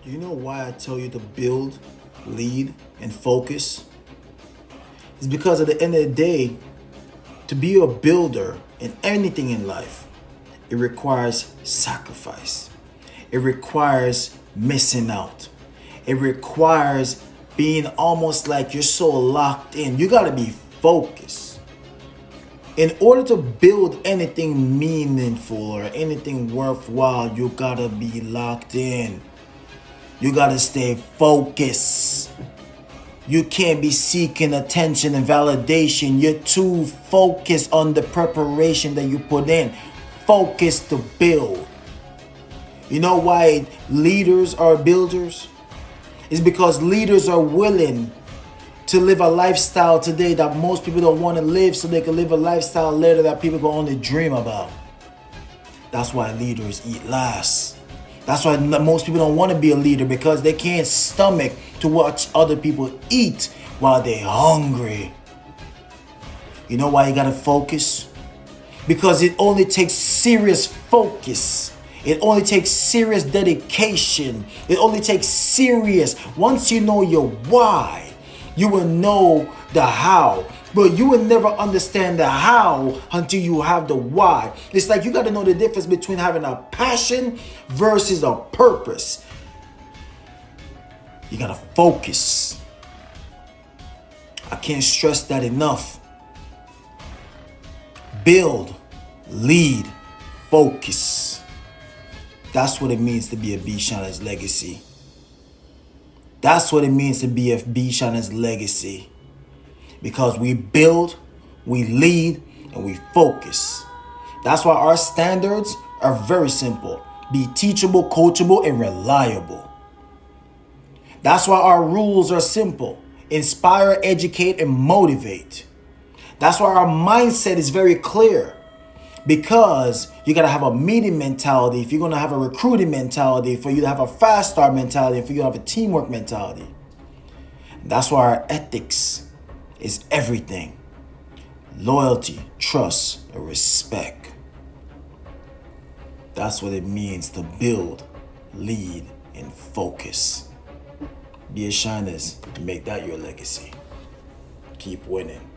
You know why I tell you to build, lead, and focus? It's because at the end of the day, to be a builder in anything in life, it requires sacrifice. It requires missing out. It requires being almost like you're so locked in. You gotta be focused. In order to build anything meaningful or anything worthwhile, you gotta be locked in. You gotta stay focused. You can't be seeking attention and validation. You're too focused on the preparation that you put in. Focus to build. You know why leaders are builders? It's because leaders are willing to live a lifestyle today that most people don't want to live, so they can live a lifestyle later that people can only dream about. That's why leaders eat last. That's why most people don't want to be a leader, because they can't stomach to watch other people eat while they're hungry. You know why you gotta focus? Because it only takes serious focus. It only takes serious dedication. It only takes serious. Once you know your why, you will know the how. But you will never understand the how until you have the why. It's like you got to know the difference between having a passion versus a purpose. You got to focus. I can't stress that enough. Build, lead, focus. That's what it means to be a B. Shannon's legacy. That's what it means to be a B. Shannon's legacy. Because we build, we lead, and we focus. That's why our standards are very simple. Be teachable, coachable, and reliable. That's why our rules are simple. Inspire, educate, and motivate. That's why our mindset is very clear. Because you got to have a meeting mentality if you're going to have a recruiting mentality, for you to have a fast start mentality, for you to have a teamwork mentality. That's why our ethics is everything. Loyalty, trust, and respect. That's what it means to build, lead, and focus. Be a shiners and make that your legacy. Keep winning.